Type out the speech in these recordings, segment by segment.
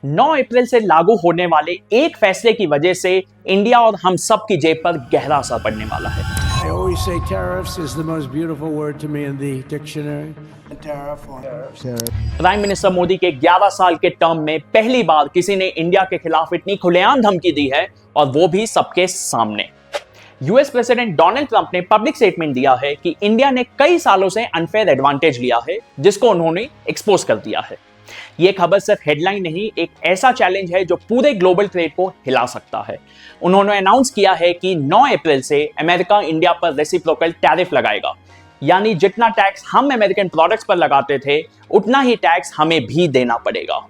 9 अप्रैल से लागू होने वाले एक फैसले की वजह से इंडिया और हम सब की जेब पर गहरा असर पड़ने वाला है। I always say tariffs is the most beautiful word to me in the dictionary. Prime minister Modi के 11 साल के टर्म में पहली बार किसी ने इंडिया के खिलाफ इतनी खुलेआम धमकी दी है, और वो भी सबके सामने। यूएस प्रेसिडेंट डोनाल्ड ट्रंप ने पब्लिक स्टेटमेंट दिया है कि इंडिया ने कई सालों से अनफेयर एडवांटेज लिया है, जिसको उन्होंने एक्सपोज कर दिया है। ये खबर सिर्फ हेडलाइन नहीं, एक ऐसा चैलेंज है जो पूरे ग्लोबल ट्रेड को हिला सकता है। उन्होंने अनाउंस किया है कि 9 अप्रैल से अमेरिका इंडिया पर रेसिप्रोकल टैरिफ लगाएगा, यानी जितना टैक्स हम अमेरिकन प्रोडक्ट्स पर लगाते थे उतना ही टैक्स हमें भी देना पड़ेगा।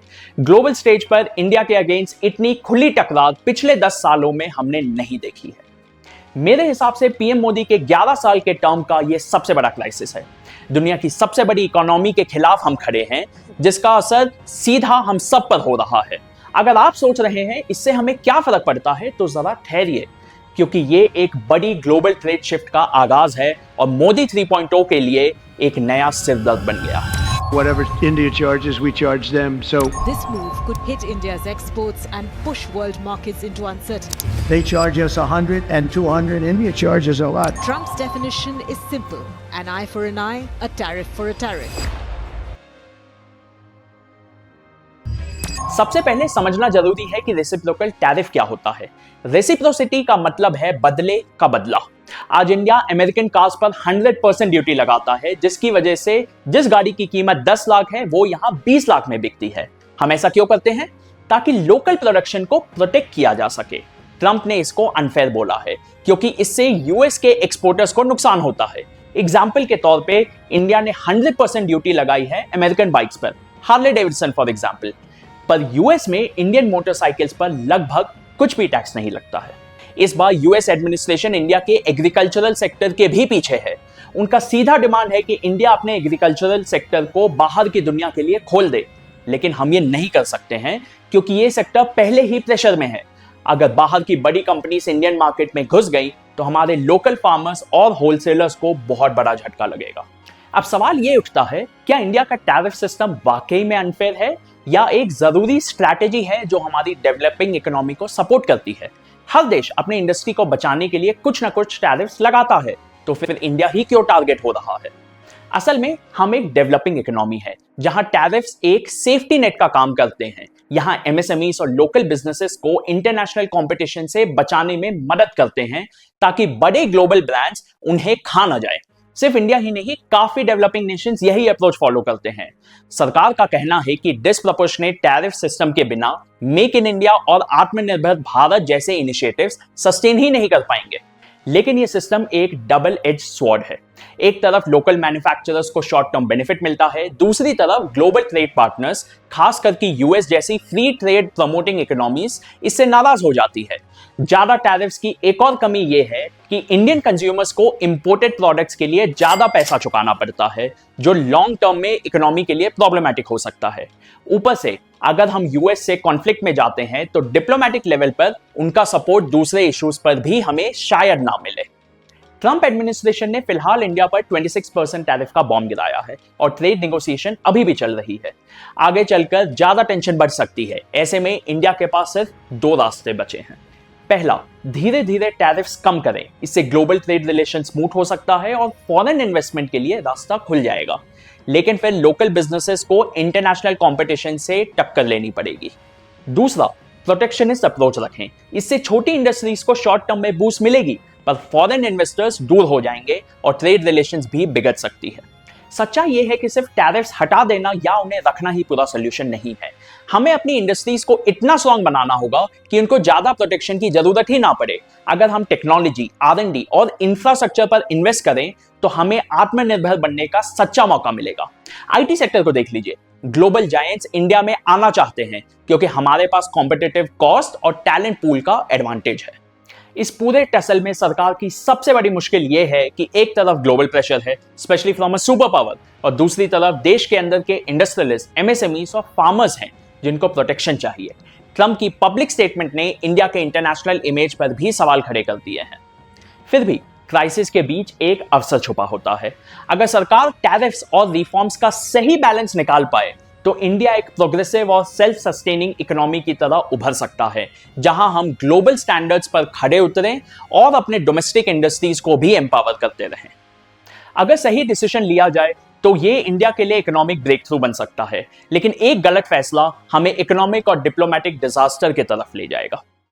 ग्लोबल स्टेज पर इंडिया के अगेंस्ट इतनी खुली टकरार पिछले 10 सालों में हमने नहीं देखी है। मेरे हिसाब से पीएम मोदी के 11 साल के टर्म का यह सबसे बड़ा क्राइसिस है। दुनिया की सबसे बड़ी इकोनॉमी के खिलाफ हम खड़े हैं, जिसका असर सीधा हम सब पर हो रहा है। अगर आप सोच रहे हैं इससे हमें क्या फर्क पड़ता है, तो जरा ठहरिए, क्योंकि ये एक बड़ी ग्लोबल ट्रेड शिफ्ट का आगाज है और मोदी 3.0 के लिए एक नया सिरदर्द बन गया है। Whatever India charges, we charge them. So this move could hit India's exports and push world markets into uncertainty. they charge us 100 and 200. India charges a lot. Trump's definition is simple: an eye for an eye, a tariff for a tariff. सबसे पहले समझना जरूरी है कि reciprocal tariff क्या होता है। Reciprocity का मतलब है बदले का बदला। आज इंडिया अमेरिकन कार्स पर 100% ड्यूटी लगाता है, जिसकी वजह से जिस गाड़ी की कीमत 10 लाख है वो यहां 20 लाख में बिकती है। हम ऐसा क्यों करते हैं? ताकि लोकल प्रोडक्शन को प्रोटेक्ट किया जा सके। ट्रंप ने इसको अनफेयर बोला है, क्योंकि इससे यूएस के एक्सपोर्टर्स को नुकसान होता है। एग्जाम्पल के तौर पे इंडिया ने 100% ड्यूटी लगाई है अमेरिकन बाइक्स पर, हार्ले डेविडसन फॉर एग्जाम्पल, पर यूएस में इंडियन मोटरसाइकिल्स पर लगभग कुछ भी टैक्स नहीं लगता है। इस बार यूएस एडमिनिस्ट्रेशन इंडिया के एग्रीकल्चरल सेक्टर के भी पीछे है। उनका सीधा डिमांड है कि इंडिया अपने एग्रीकल्चरल सेक्टर को बाहर की दुनिया के लिए खोल दे, लेकिन हम ये नहीं कर सकते हैं, क्योंकि ये सेक्टर पहले ही प्रेशर में है। अगर बाहर की बड़ी कंपनीज इंडियन मार्केट में घुस गई तो हमारे लोकल फार्मर्स और होलसेलर्स को बहुत बड़ा झटका लगेगा। अब सवाल ये उठता है, क्या इंडिया का टैरिफ सिस्टम वाकई में अनफेयर है, या एक जरूरी स्ट्रैटेजी है जो हमारी डेवलपिंग इकोनॉमी को सपोर्ट करती है? हर देश अपनी इंडस्ट्री को बचाने के लिए कुछ ना कुछ टैरिफ्स लगाता है, तो फिर इंडिया ही क्यों टारगेट हो रहा है? असल में हम एक डेवलपिंग इकोनॉमी है, जहां टैरिफ्स एक सेफ्टी नेट का काम करते हैं। यहां एमएसएमईज और लोकल बिजनेसेस को इंटरनेशनल कंपटीशन से बचाने में मदद करते हैं, ताकि बड़े ग्लोबल ब्रांड्स उन्हें खा ना जाए। सिर्फ इंडिया ही नहीं, काफी डेवलपिंग नेशंस यही अप्रोच फॉलो करते हैं। सरकार का कहना है कि डिस्प्रपोर्शनेट टैरिफ सिस्टम के बिना मेक इन इंडिया और आत्मनिर्भर भारत जैसे इनिशिएटिव्स सस्टेन ही नहीं कर पाएंगे। लेकिन ये सिस्टम एक डबल एज स्वॉर्ड है। एक तरफ लोकल मैन्युफैक्चरर्स को शॉर्ट टर्म बेनिफिट मिलता है, दूसरी तरफ ग्लोबल ट्रेड पार्टनर्स, खास करके यूएस जैसी फ्री ट्रेड प्रमोटिंग इकोनॉमीज इससे नाराज हो जाती है। ज्यादा टैरिफ्स की एक और कमी यह है कि इंडियन कंज्यूमर्स को इंपोर्टेड प्रोडक्ट्स के लिए ज्यादा पैसा चुकाना पड़ता है, जो लॉन्ग टर्म में इकोनॉमी के लिए प्रॉब्लमैटिक हो सकता है। ऊपर से अगर हम यूएस से कॉन्फ्लिक्ट में जाते हैं तो डिप्लोमेटिक लेवल पर उनका सपोर्ट दूसरे इश्यूज पर भी हमें शायद ना मिले। ट्रंप एडमिनिस्ट्रेशन ने फिलहाल इंडिया पर 26% टैरिफ का बॉम्ब गिराया है, और ट्रेड नेगोशिएशन अभी भी चल रही है। आगे चलकर ज्यादा टेंशन बढ़ सकती है। ऐसे में इंडिया के पास सिर्फ 2 रास्ते बचे हैं। पहला, धीरे धीरे टैरिफ्स कम करें, इससे ग्लोबल ट्रेड रिलेशन स्मूथ हो सकता है और फॉरेन इन्वेस्टमेंट के लिए रास्ता खुल जाएगा। लेकिन फिर लोकल बिजनेसेस को इंटरनेशनल कंपटीशन से टक्कर लेनी पड़ेगी। दूसरा, प्रोटेक्शनिस्ट अप्रोच रखें, इससे छोटी इंडस्ट्रीज को शॉर्ट टर्म में बूस्ट मिलेगी, पर फॉरेन इन्वेस्टर्स दूर हो जाएंगे और ट्रेड रिलेशंस भी बिगड़ सकती है। सच्चाई यह है कि सिर्फ टैरिफ्स हटा देना या उन्हें रखना ही पूरा सोल्यूशन नहीं है। हमें अपनी इंडस्ट्रीज को इतना स्ट्रांग बनाना होगा कि उनको ज्यादा प्रोटेक्शन की जरूरत ही ना पड़े। अगर हम टेक्नोलॉजी, R&D और इंफ्रास्ट्रक्चर पर इन्वेस्ट करें तो हमें आत्मनिर्भर बनने का सच्चा मौका मिलेगा। आईटी सेक्टर को देख लीजिए, ग्लोबल जायंट्स इंडिया में आना चाहते हैं, क्योंकि हमारे पास कॉम्पिटिटिव कॉस्ट और टैलेंट पूल का एडवांटेज है। इस पूरे टसल में सरकार की सबसे बड़ी मुश्किल यह है कि एक तरफ ग्लोबल प्रेशर है, specially from a super power, और दूसरी तरफ देश के अंदर के इंडस्ट्रियलिस्ट, एमएसएमईज और फार्मर्स हैं जिनको प्रोटेक्शन चाहिए। ट्रंप की पब्लिक स्टेटमेंट ने इंडिया के इंटरनेशनल इमेज पर भी सवाल खड़े कर दिए हैं। फिर भी क्राइसिस के बीच एक अवसर छुपा होता है। अगर सरकार टैरिफ्स और रिफॉर्म्स का सही बैलेंस निकाल पाए तो इंडिया एक प्रोग्रेसिव और सेल्फ सस्टेनिंग इकोनॉमी की तरह उभर सकता है, जहां हम ग्लोबल स्टैंडर्ड्स पर खड़े उतरें और अपने डोमेस्टिक इंडस्ट्रीज को भी एम्पावर करते रहें। अगर सही डिसीजन लिया जाए तो ये इंडिया के लिए इकोनॉमिक ब्रेक थ्रू बन सकता है, लेकिन एक गलत फैसला हमें इकोनॉमिक और डिप्लोमेटिक डिजास्टर की तरफ ले जाएगा।